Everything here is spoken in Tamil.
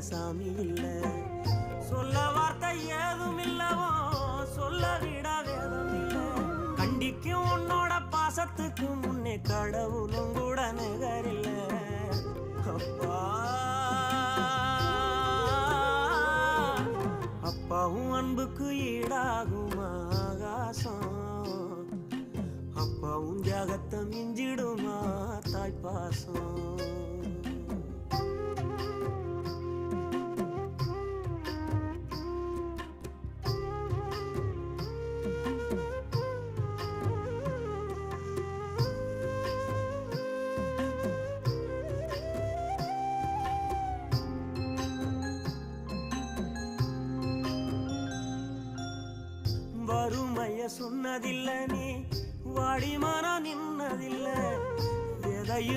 சாமி இல்ல. சொல்ல வார்த்தை ஏதும் இல்லவோ சொல்ல விட வேதம் இல்ல. கண்டிக்கும் உன்னோட பாசத்துக்கு முன்னே கடவுளும் கூட நிகரில்ல. அப்பா அப்பாவும் அன்புக்கு ஈடாகும் ஆகாசம். அப்பாவும் தியாகத்தை மிஞ்சிடுமா தாய்ப்பாசம். வறுமைய சொன்னதில்லை நீ வாடி மனம் நின்னதில்லை. எதையும்